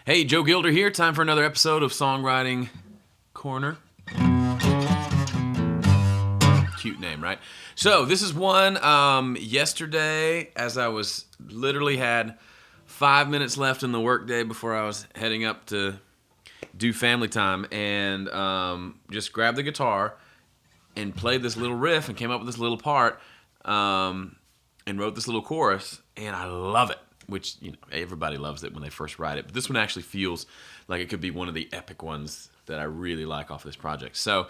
Hey, Joe Gilder here. Time for another episode of Songwriting Corner. Cute name, right? So this is one yesterday, as I was literally had 5 minutes left in the workday before I was heading up to do family time, and just grabbed the guitar and played this little riff and came up with this little part, and wrote this little chorus, and I love it. Which, you know, everybody loves it when they first write it, but this one actually feels like it could be one of the epic ones that I really like off this project. So,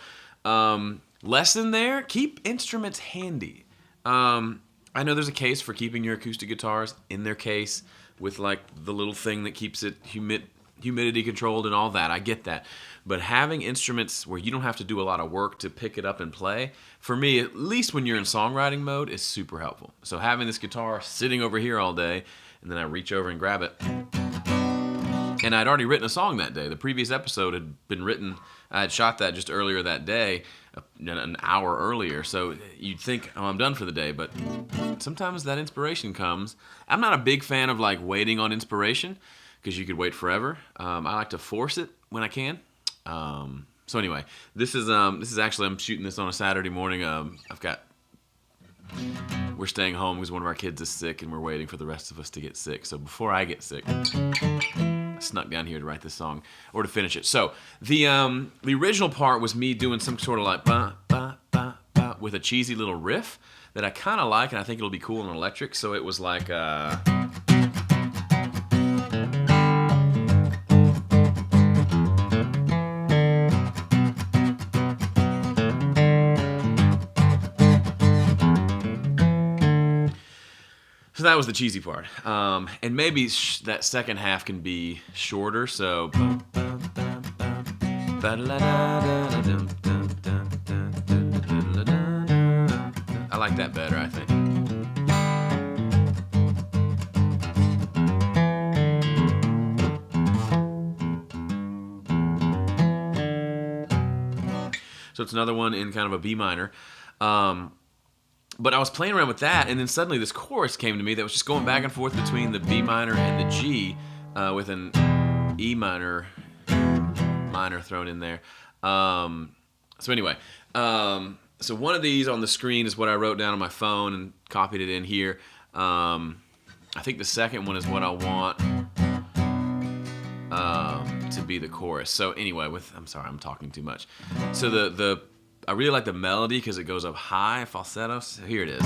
lesson there: keep instruments handy. I know there's a case for keeping your acoustic guitars in their case with like the little thing that keeps it humidity controlled and all that. I get that. But having instruments where you don't have to do a lot of work to pick it up and play, for me, at least when you're in songwriting mode, is super helpful. So having this guitar sitting over here all day, and then I reach over and grab it. And I'd already written a song that day. The previous episode had been written. I had shot that just earlier that day, an hour earlier. So you'd think, oh, I'm done for the day. But sometimes that inspiration comes. I'm not a big fan of like waiting on inspiration, because you could wait forever. I like to force it when I can. So anyway, this is actually, I'm shooting this on a Saturday morning. We're staying home because one of our kids is sick, and we're waiting for the rest of us to get sick. So before I get sick, I snuck down here to write this song, or to finish it. So the original part was me doing some sort of like ba ba ba ba with a cheesy little riff that I kind of like, and I think it'll be cool and electric. So it was like so that was the cheesy part. And maybe that second half can be shorter. So I like that better, I think. So it's another one in kind of a B minor. But I was playing around with that, and then suddenly this chorus came to me that was just going back and forth between the B minor and the G, with an E minor thrown in there. So anyway, so one of these on the screen is what I wrote down on my phone and copied it in here. I think the second one is what I want to be the chorus. So anyway, I'm sorry, I'm talking too much. So I really like the melody because it goes up high, falsetto. So here it is.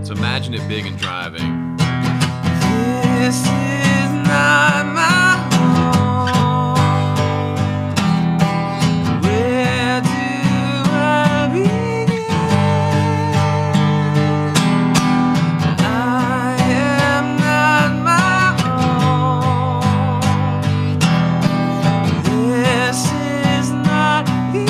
So imagine it big and driving. This is not my home. Where do I begin? I am not my own. This is not the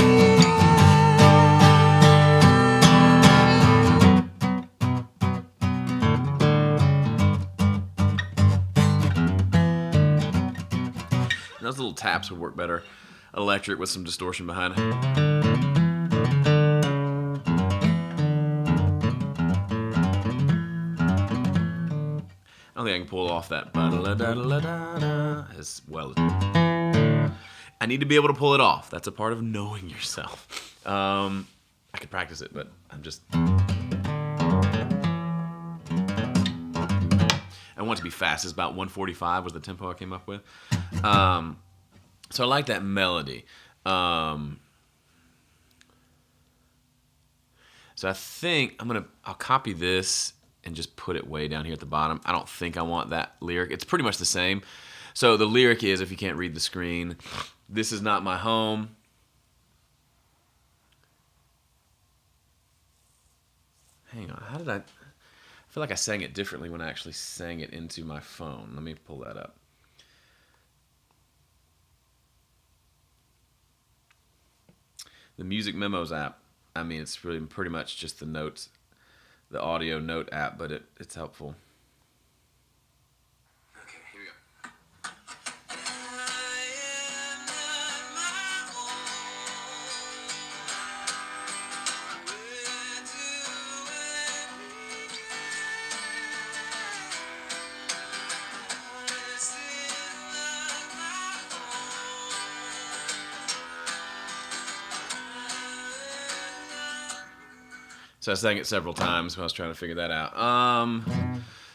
Those little taps would work better electric with some distortion behind it. I don't think I can pull off that as well. I need to be able to pull it off. That's a part of knowing yourself. I could practice it, but I'm just... I want it to be fast. It's about 145 was the tempo I came up with. So I like that melody. So I think I'll copy this and just put it way down here at the bottom. I don't think I want that lyric. It's pretty much the same. So the lyric is, if you can't read the screen, this is not my home. Hang on, how did I feel like I sang it differently when I actually sang it into my phone. Let me pull that up. The Music Memos app, I mean, it's really pretty much just the notes, the audio note app, but it's helpful. Okay, here we go. I am not my own. Where do I begin? So I sang it several times when I was trying to figure that out.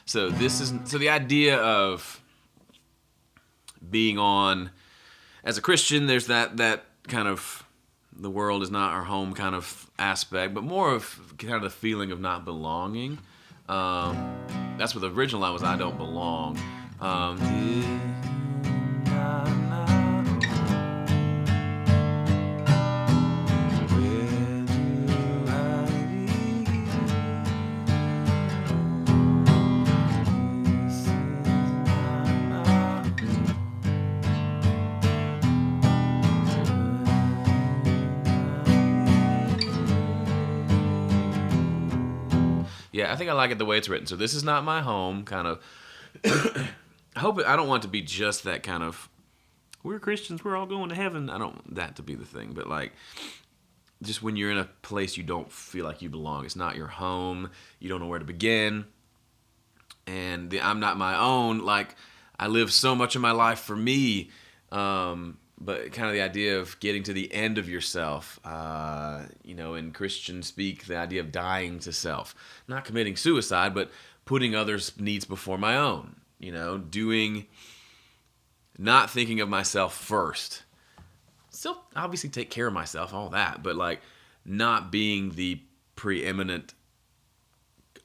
So the idea of being on, as a Christian, there's that kind of, the world is not our home kind of aspect, but more of kind of the feeling of not belonging. That's what the original line was, I don't belong. Yeah, I think I like it the way it's written. So this is not my home, kind of. I don't want it to be just that kind of, we're Christians, we're all going to heaven. I don't want that to be the thing, but like, just when you're in a place you don't feel like you belong, it's not your home, you don't know where to begin, and I'm not my own. Like, I live so much of my life for me, but kind of the idea of getting to the end of yourself, in Christian speak, the idea of dying to self, not committing suicide, but putting others' needs before my own, not thinking of myself first. Still obviously take care of myself, all that, but like not being the preeminent,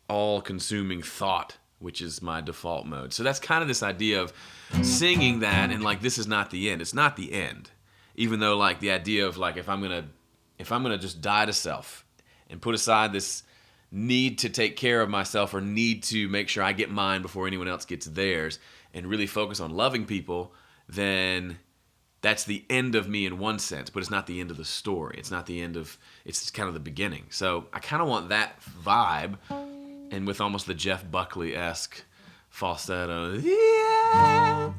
all-consuming thought, which is my default mode. So that's kind of this idea of singing that, and like, this is not the end. It's not the end. Even though like the idea of like, if I'm gonna just die to self and put aside this need to take care of myself or need to make sure I get mine before anyone else gets theirs and really focus on loving people, then that's the end of me in one sense, but it's not the end of the story. It's not the end of, it's kind of the beginning. So I kind of want that vibe, and with almost the Jeff Buckley-esque falsetto, yeah,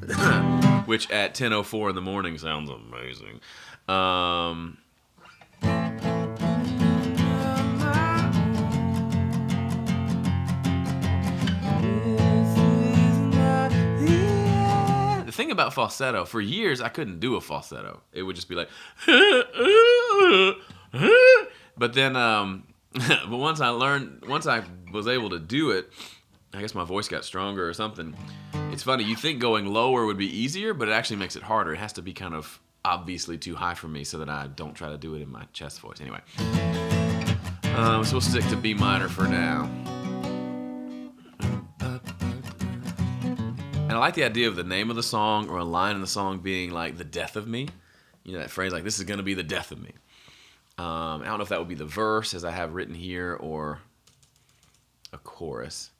which at 10:04 in the morning sounds amazing. The thing about falsetto, for years I couldn't do a falsetto. It would just be like, but then, but once I was able to do it, I guess my voice got stronger or something. It's funny, you think going lower would be easier, but it actually makes it harder. It has to be kind of obviously too high for me so that I don't try to do it in my chest voice. Anyway, so we'll stick to B minor for now. And I like the idea of the name of the song or a line in the song being like the death of me. That phrase, like, this is going to be the death of me. I don't know if that would be the verse as I have written here or a chorus,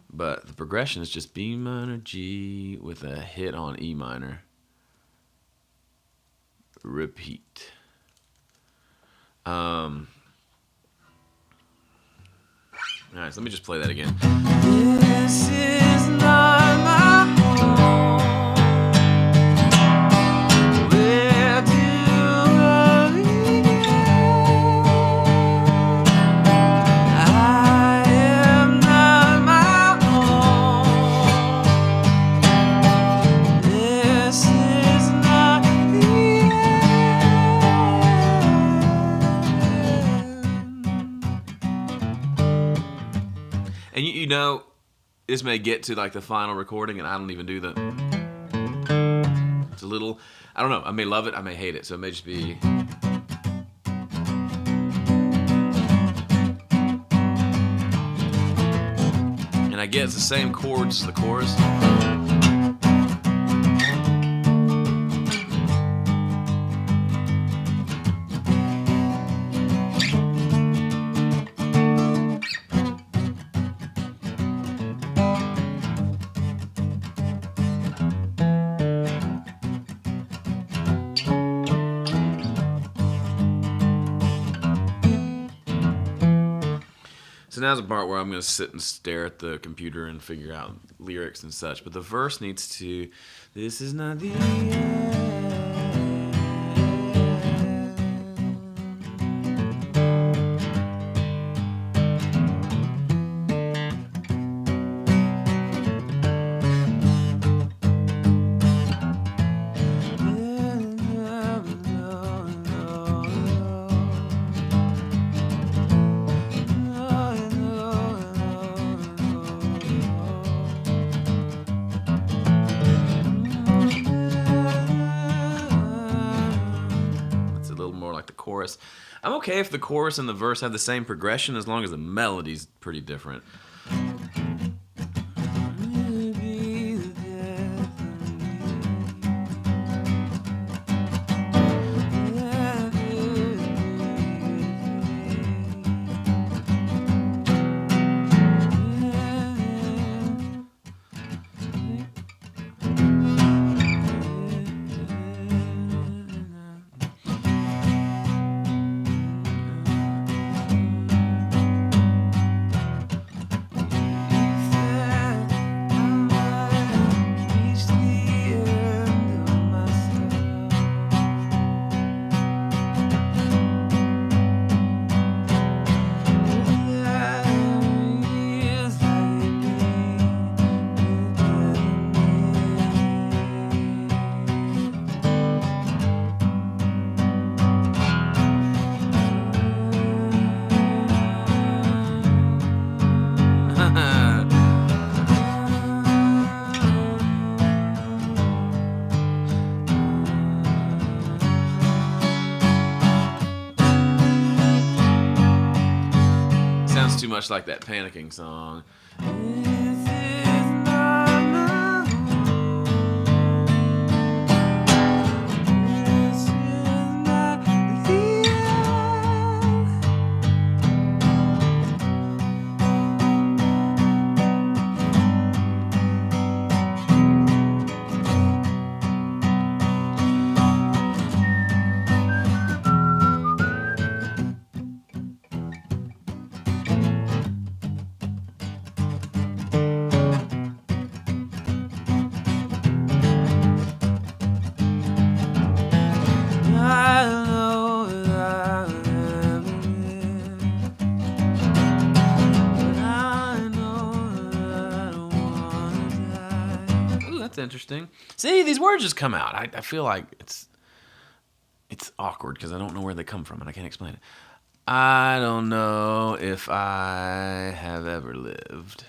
but the progression is just B minor, G with a hit on E minor. Repeat. All right, so let me just play that again. This is not my home. Where do I begin? I am not my own. This is not the end. And this may get to like the final recording, and I don't even do the. It's a little, I don't know. I may love it, I may hate it, so it may just be. And I get it's the same chords as the chorus. So now's the part where I'm going to sit and stare at the computer and figure out lyrics and such. But the verse needs to, this is not the end. chorus. I'm okay if the chorus and the verse have the same progression as long as the melody's pretty different. Sounds too much like that Panicking song. That's interesting. See, these words just come out. I feel like it's awkward because I don't know where they come from and I can't explain it. I don't know if I have ever lived.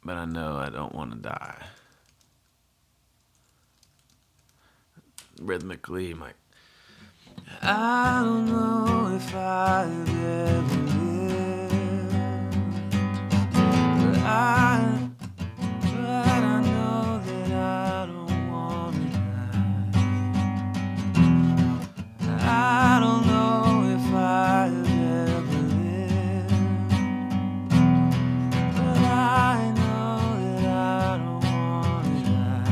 But I know I don't want to die. Rhythmically, my I don't know if I've ever lived, but I know that I don't want to die. I don't know if I've ever lived, but I know that I don't want to die.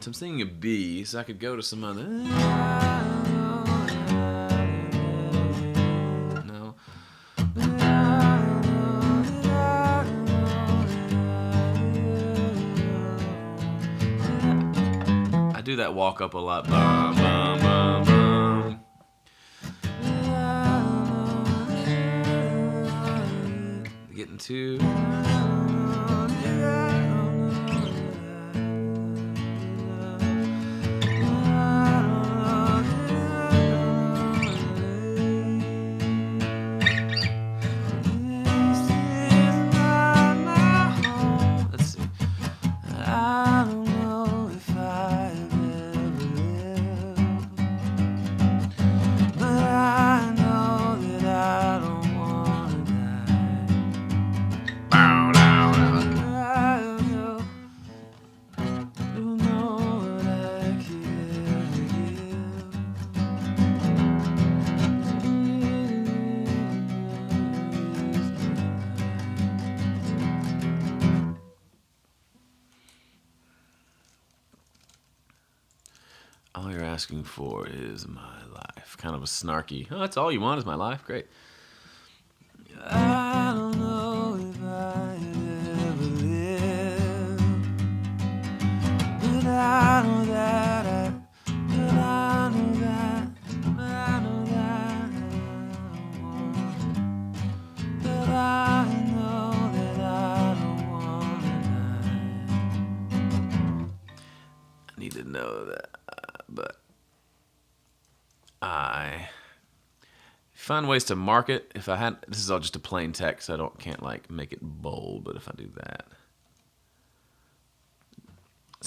So I'm singing a B, so I could go to some other. No. I do that walk up a lot. Bum, bum, bum, bum. Getting to. All you're asking for is my life. Kind of a snarky, oh, that's all you want is my life? Great. I don't know if I ever lived, but I know that I need to know that, but I Find ways to mark it. If I had, this is all just a plain text. I can't like make it bold. But if I do that,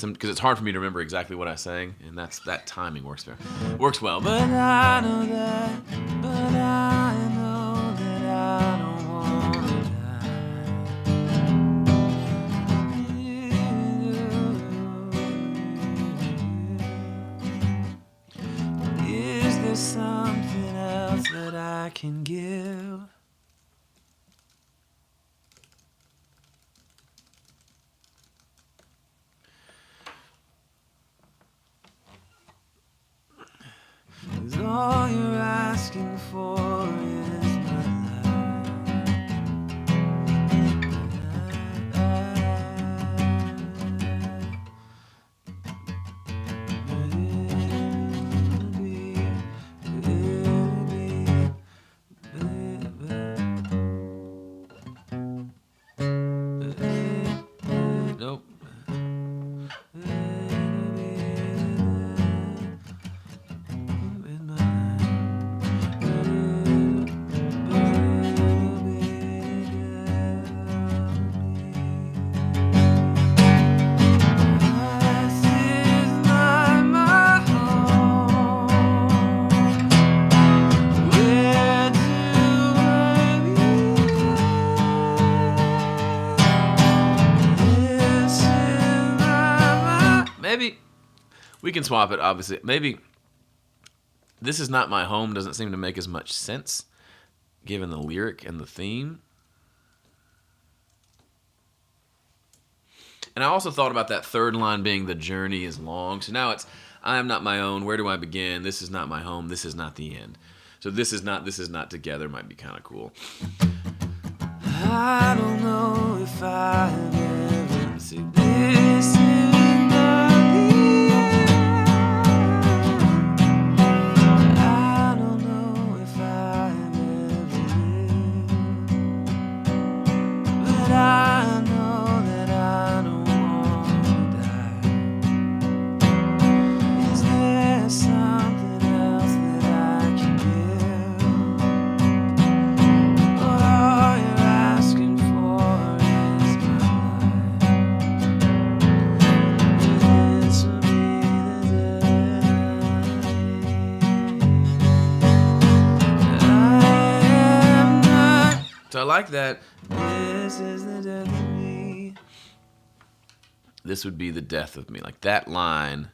because it's hard for me to remember exactly what I sang, and that timing works well. But I know that. But I know that I don't want to die. Is there something else that I can give? Cause all you're asking for is my Nope. Maybe we can swap it, obviously. Maybe this is not my home doesn't seem to make as much sense given the lyric and the theme. And I also thought about that third line being the journey is long. So now it's I am not my own. Where do I begin? This is not my home. This is not the end. So this is not together might be kind of cool. I don't know if I have ever seen this is not the end. I don't know if I have ever lived, but I know that I don't want to die. Is there something else that I can give? Or all you're asking for is my life? This will be the day. I am not. So I like that. This is the death of me. This would be the death of me. Like that line.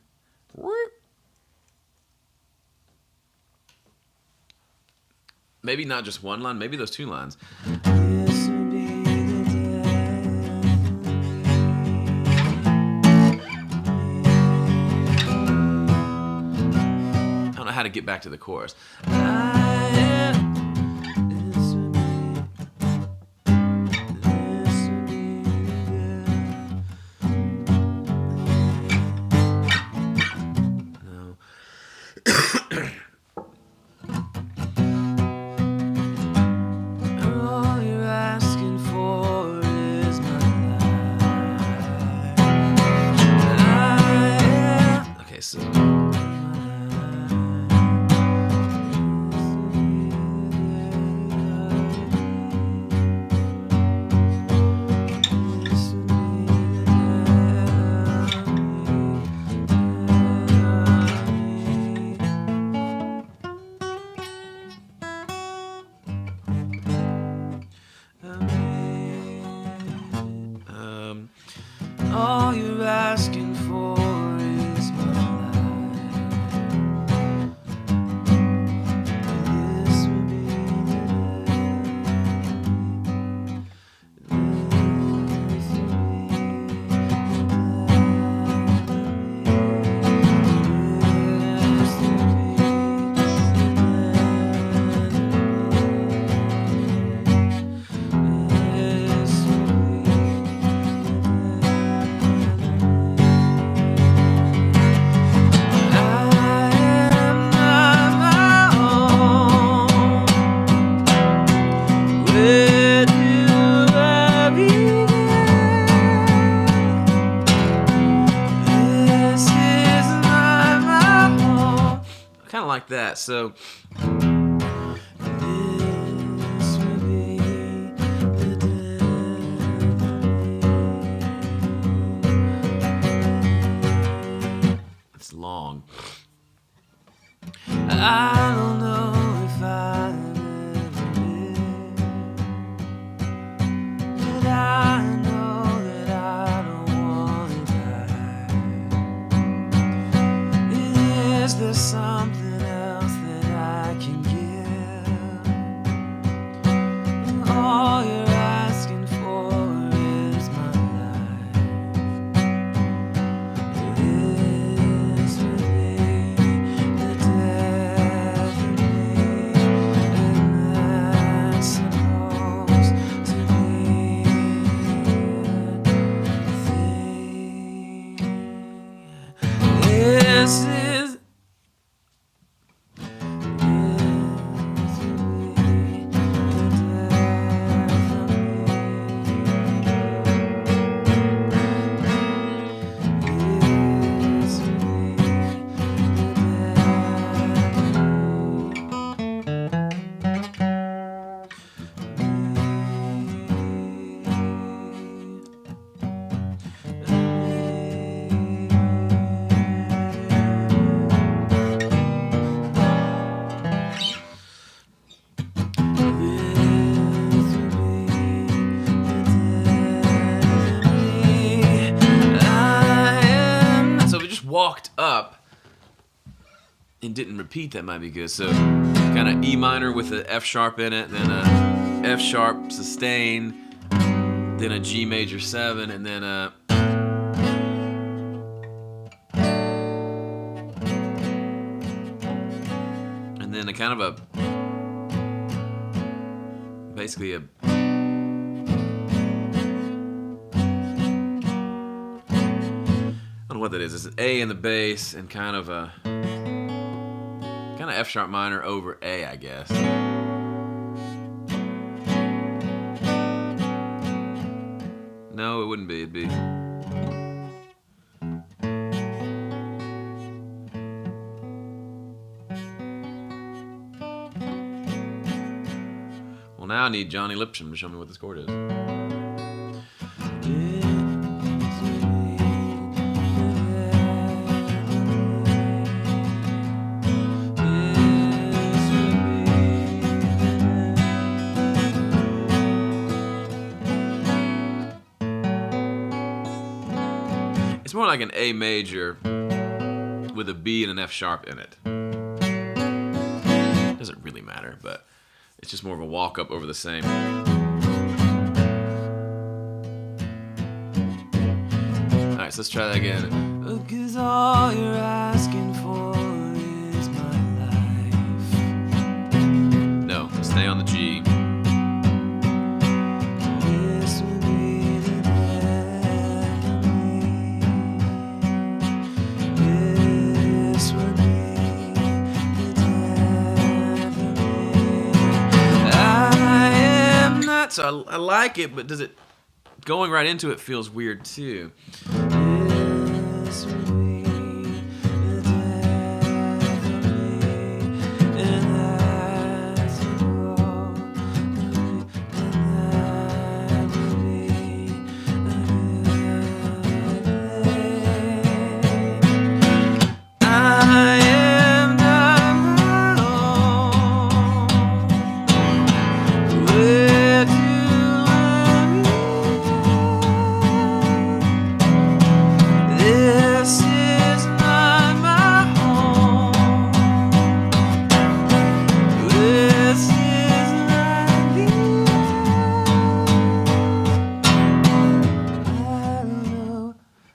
Maybe not just one line, maybe those two lines. This would be the death of me. I don't know how to get back to the chorus. This would be no. All you're asking for is my life. Okay, so all you're asking for is my life. This will be the kind of like that. So this long. I don't know if I've ever been, but I know that I don't want to die. Is there something else that I can give? All you're asking for is my life. It is really the death of me, and that's supposed to be a thing. This is walked up and didn't repeat, that might be good. So kind of E minor with an F sharp in it, then a F sharp sustain, then a G major 7, and then a kind of a basically a what that is. It's an A in the bass and kind of F sharp minor over A, I guess. No, it wouldn't be. It'd be. Well, now I need Johnny Lipsham to show me what this chord is. It's more like an A major with a B and an F sharp in it. Doesn't really matter, but it's just more of a walk up over the same. Alright, so let's try that again. 'Cause all you're asking for is my life. No, stay on the G. So I like it, but does it going right into it feels weird too.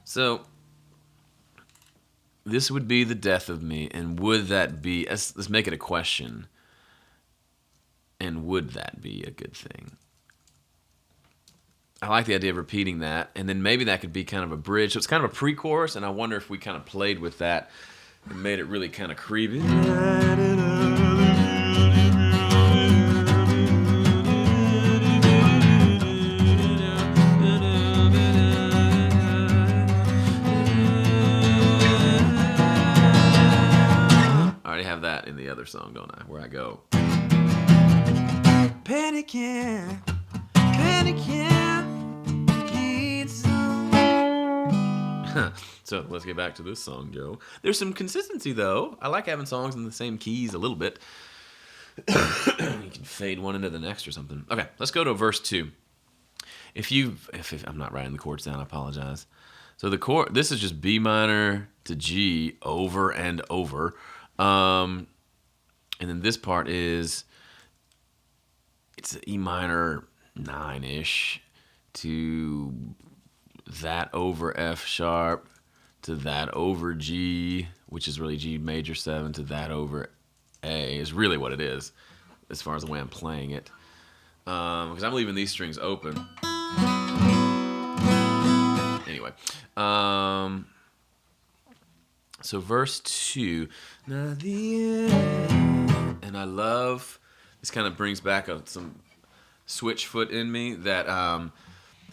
So this would be the death of me, and would that be, let's make it a question, and would that be a good thing? I like the idea of repeating that, and then maybe that could be kind of a bridge. So it's kind of a pre-chorus, and I wonder if we kind of played with that and made it really kind of creepy. Have that in the other song, don't I? Where I go panicking, need some. So let's get back to this song, Joe. There's some consistency though. I like having songs in the same keys a little bit. You can fade one into the next or something. Okay, let's go to verse 2. If I'm not writing the chords down, I apologize. So the chord, this is just B minor to G over and over. And then this part is, it's E minor 9-ish to that over F sharp to that over G, which is really G major 7 to that over A is really what it is as far as the way I'm playing it. Because I'm leaving these strings open. Anyway, so verse 2, now the end, and I love, this kind of brings back some switch foot in me that,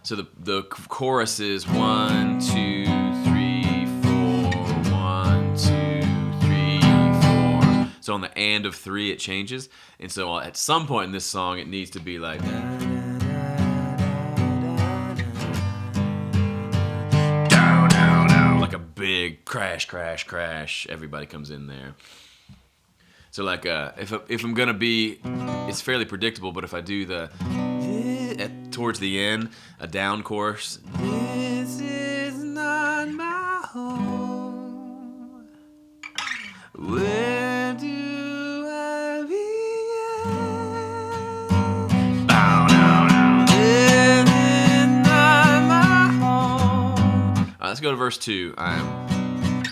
so the chorus is 1, 2, 3, 4, 1, 2, 3, 4. So on the and of 3 it changes, and so at some point in this song it needs to be like, like a big crash, crash, crash. Everybody comes in there. So like if I'm gonna be, it's fairly predictable, but if I do the towards the end, a down chorus. This is not my home. Where do I begin? Bow, down, down. This is not my home. All right, let's go to verse 2. I'm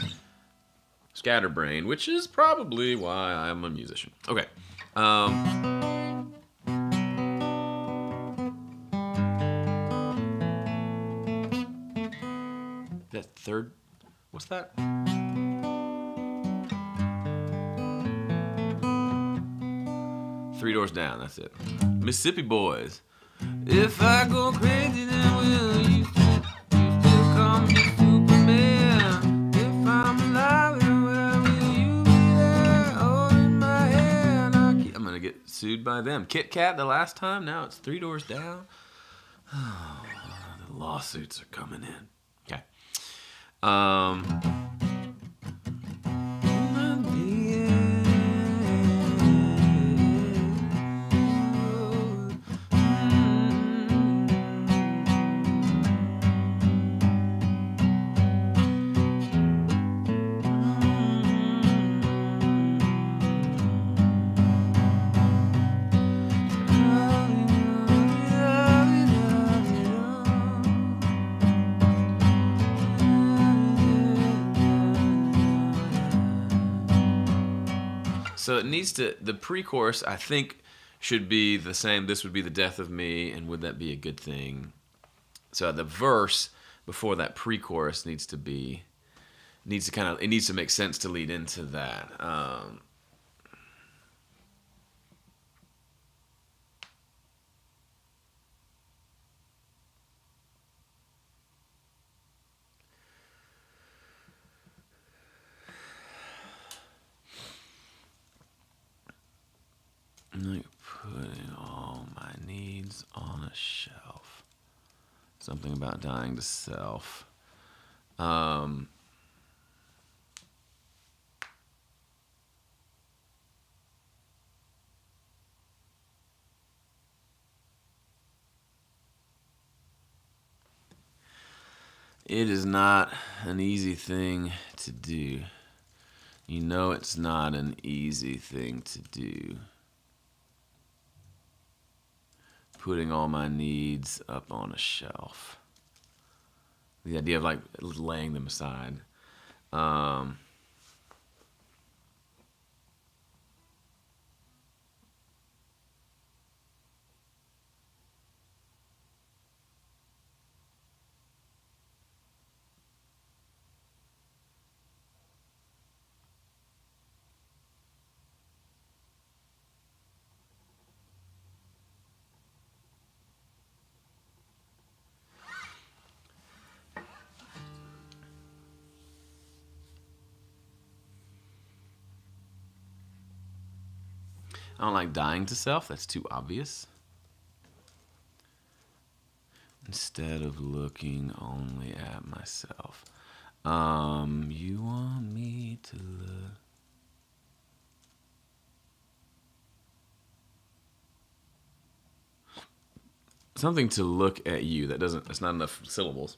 scatterbrained, which is probably why I'm a musician. Okay. That third, what's that? 3 doors down, that's it. Mississippi Boys. If I go crazy, then will you still call me Superman? If I'm alive, then where will you be there? Holding my hand. I'm gonna get sued by them. Kit Kat the last time, now it's 3 doors down. Oh, the lawsuits are coming in. Okay. So it needs to, the pre-chorus, I think, should be the same. This would be the death of me, and would that be a good thing? So the verse before that pre-chorus needs to be, it needs to make sense to lead into that. Like putting all my needs on a shelf. Something about dying to self. It is not an easy thing to do. You know it's not an easy thing to do. Putting all my needs up on a shelf. The idea of like laying them aside. I don't like dying to self. That's too obvious. Instead of looking only at myself. You want me to look. Something to look at you. That's not enough syllables.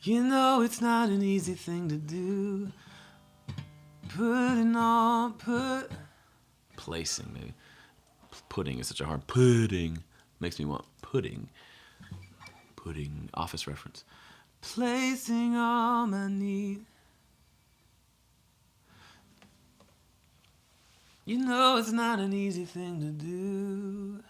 You know it's not an easy thing to do. Placing maybe. Pudding is such a hard. Pudding makes me want pudding. Pudding, Office reference. Placing all my needs. You know it's not an easy thing to do.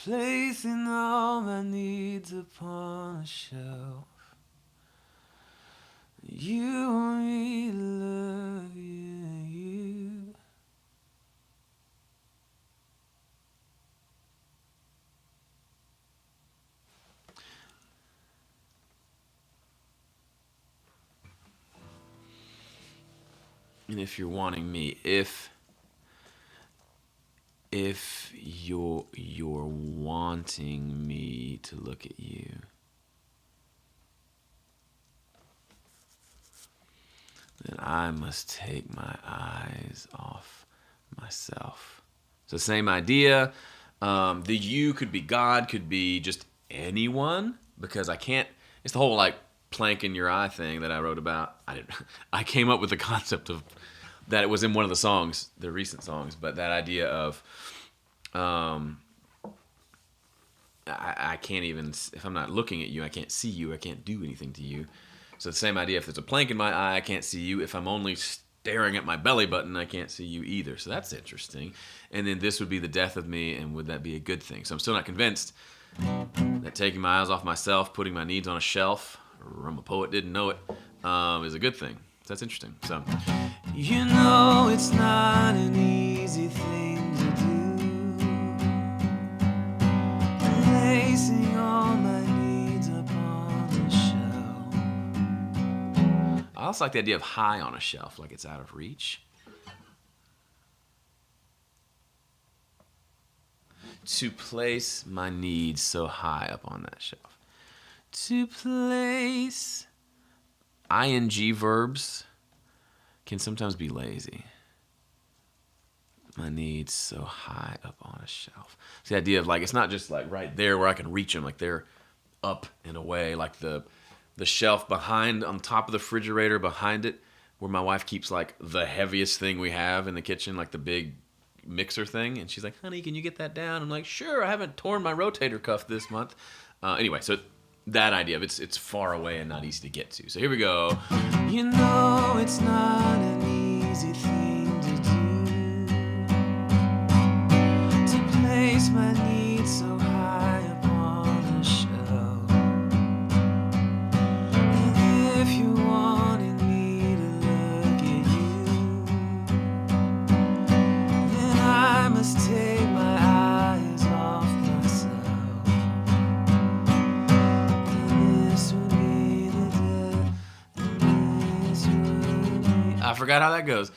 Placing all my needs upon a shelf. You want me to love you. And if you're wanting me, if you're wanting me to look at you, then I must take my eyes off myself. So same idea. The you could be God, could be just anyone, because I can't. It's the whole like plank in your eye thing that I wrote about. I came up with the concept of that. It was in one of the songs, the recent songs, but that idea of I can't even, if I'm not looking at you, I can't see you, I can't do anything to you. So the same idea, if there's a plank in my eye, I can't see you. If I'm only staring at my belly button, I can't see you either. So that's interesting. And then this would be the death of me, and would that be a good thing? So I'm still not convinced that taking my eyes off myself, putting my needs on a shelf, I'm a poet, didn't know it, is a good thing. So that's interesting. So, you know it's not an easy thing to do, placing all my needs upon a shelf. I also like the idea of high on a shelf, like it's out of reach. To place my needs so high up on that shelf. To place. ING verbs can sometimes be lazy. My needs so high up on a shelf. It's the idea of like, it's not just like right there where I can reach them, like they're up and away, like the shelf behind, on top of the refrigerator behind it, where my wife keeps like the heaviest thing we have in the kitchen, like the big mixer thing, and she's like, honey, can you get that down? I'm like, sure, I haven't torn my rotator cuff this month. Anyway, so that idea of it's far away and not easy to get to. So here we go. You know it's not an easy thing to do, to place my needs so high upon a shelf. And if you're wanting me to look at you, then I must take my eyes off myself. I forgot how that goes.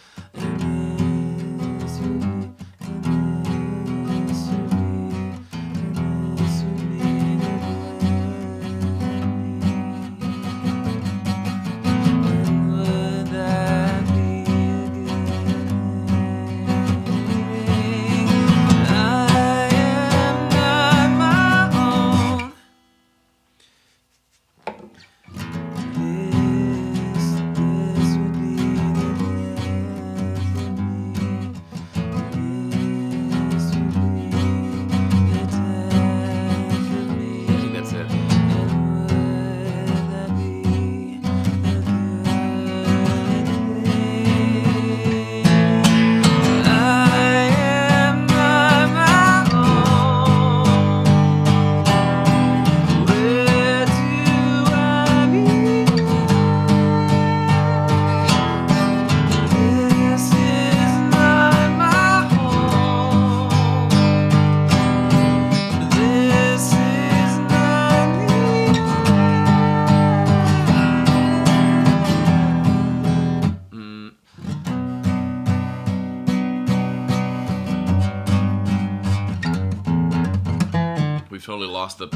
totally lost the,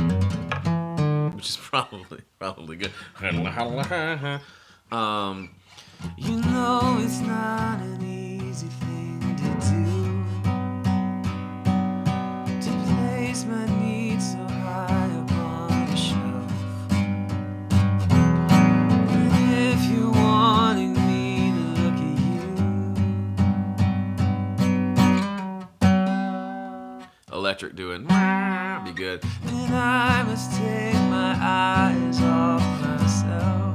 which is probably good. You know it's not an easy thing to do, to place my needs so high upon the shelf. And if you're wanting me to look at you, electric doing be good. Then I must take my eyes off myself.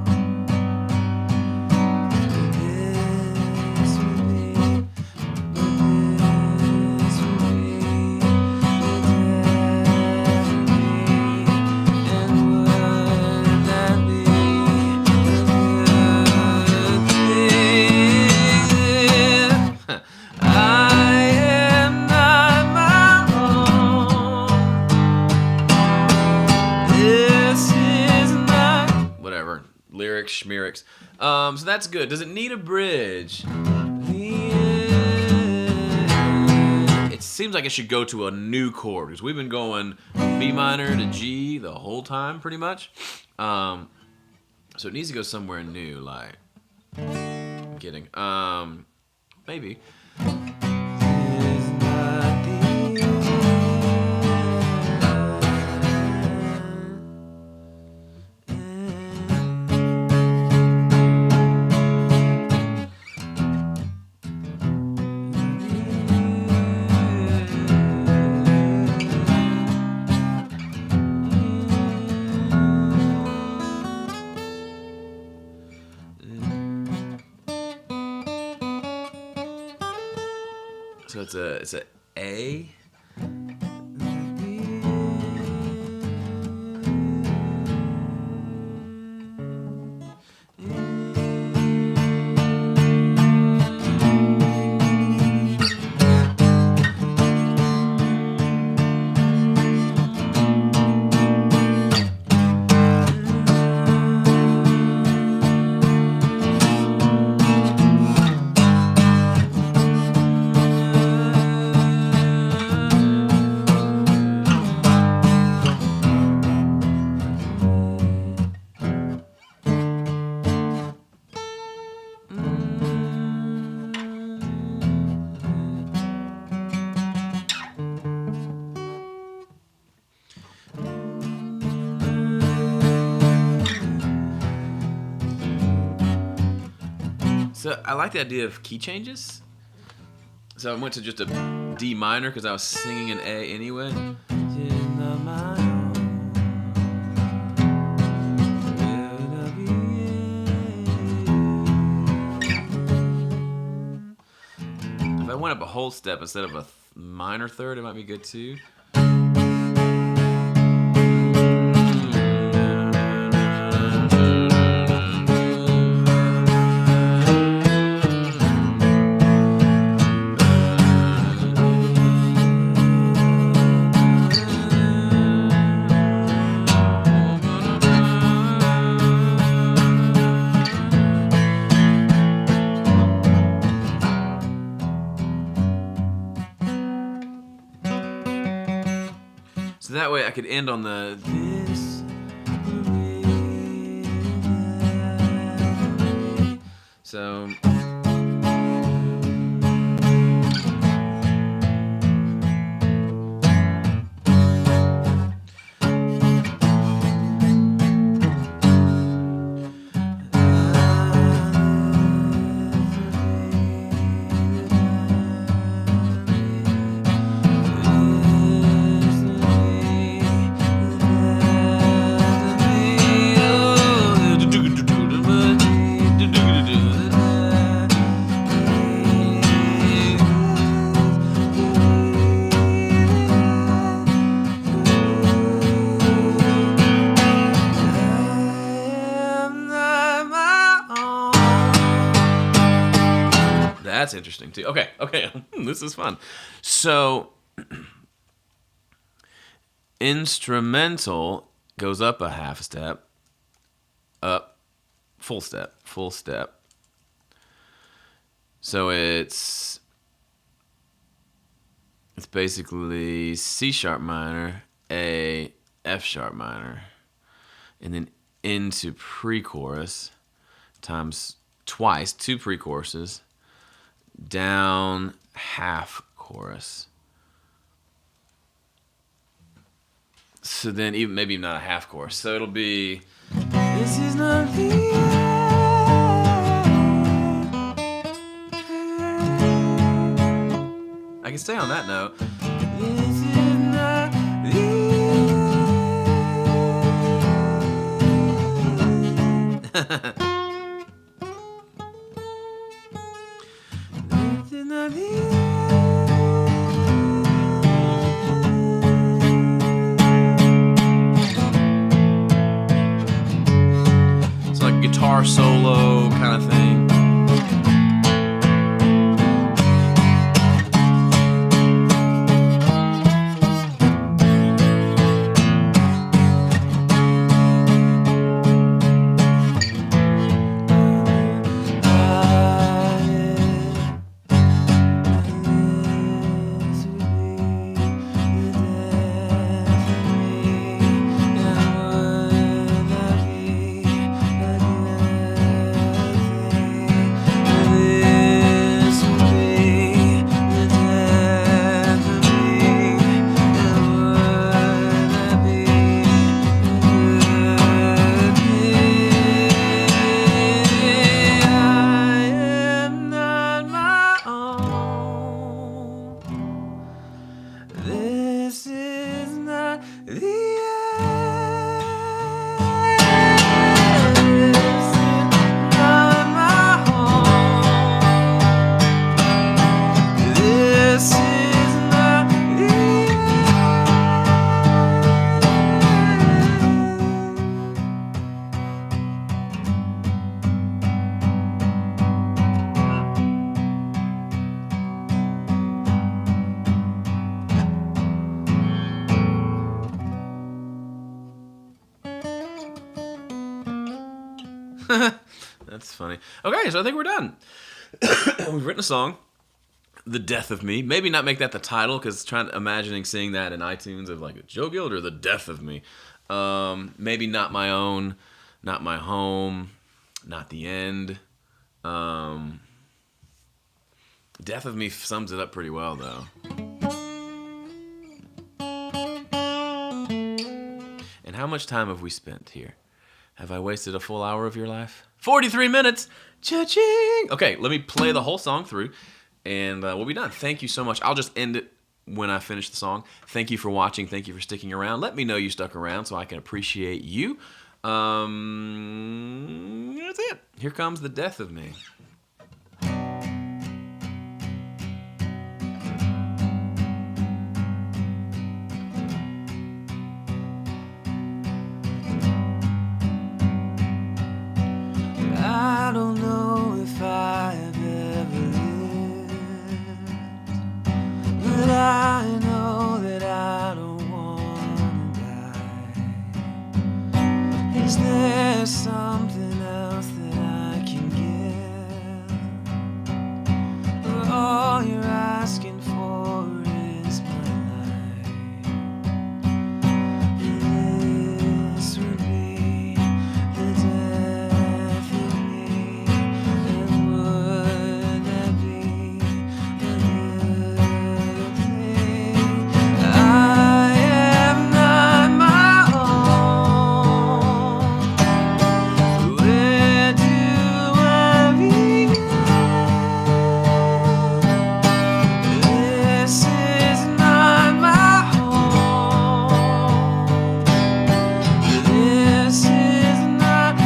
Schmirix. So that's good. Does it need a bridge? It seems like it should go to a new chord because we've been going B minor to G the whole time, pretty much. So it needs to go somewhere new, like. I'm kidding. Maybe. So it's a A. So I like the idea of key changes. So I went to just a D minor because I was singing an A anyway. If I went up a whole step instead of a minor third, it might be good too. So that way I could end on the this. So that's interesting too. Okay. This is fun. So instrumental goes up a half step, up, full step. So it's basically C sharp minor, a F sharp minor, and then into pre-chorus times twice, 2 pre-choruses, down half chorus. So then even maybe not a half chorus. So it'll be this is not the end. I can stay on that note. This is not the end. This is not the end. Guitar solo kind of thing. That's funny. Okay, so I think we're done. We've written a song, "The Death of Me." Maybe not make that the title, because imagining seeing that in iTunes of like Joe Gilder, "The Death of Me." Maybe "Not My Own," "Not My Home," "Not the End." "Death of Me" sums it up pretty well, though. And how much time have we spent here? Have I wasted a full hour of your life? 43 minutes! Cha-ching! Okay, let me play the whole song through, and we'll be done. Thank you so much. I'll just end it when I finish the song. Thank you for watching. Thank you for sticking around. Let me know you stuck around so I can appreciate you. That's it. Here comes "The Death of Me." I don't know if I have ever lived, but I know that I don't want to die. Is there something else that I can give? Or all you're asking for is my life? This would be the death of me. And would that be a good thing? I am not my own. Where do I begin? This is not my home. This is not the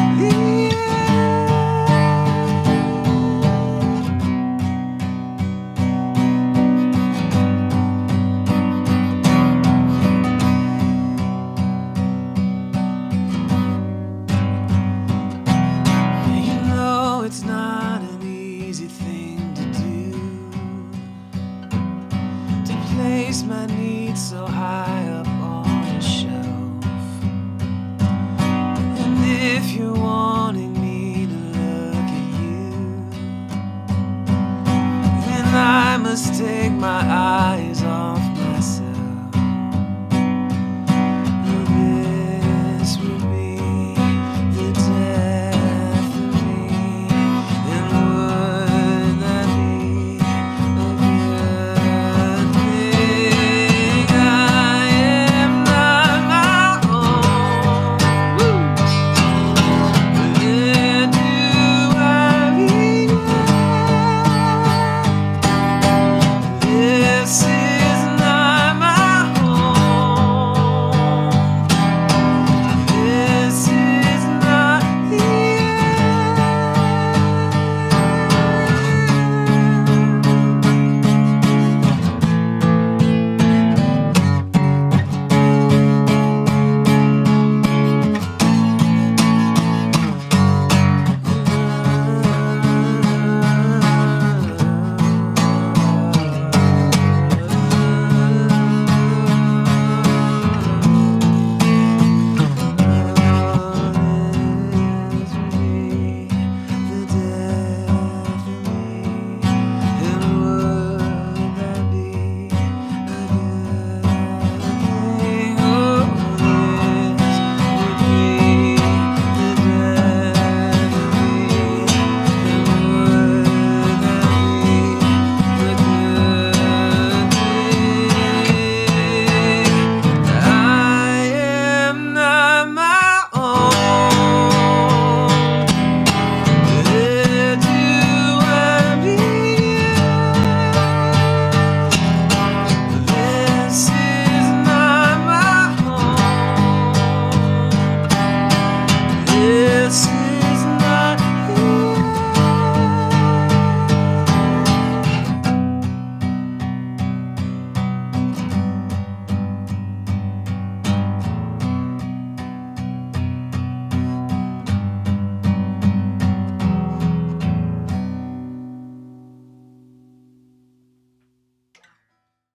You know it's not an easy thing to do, to place my needs so high up on a shelf. And if you're wanting me to look at you, then I must take my eyes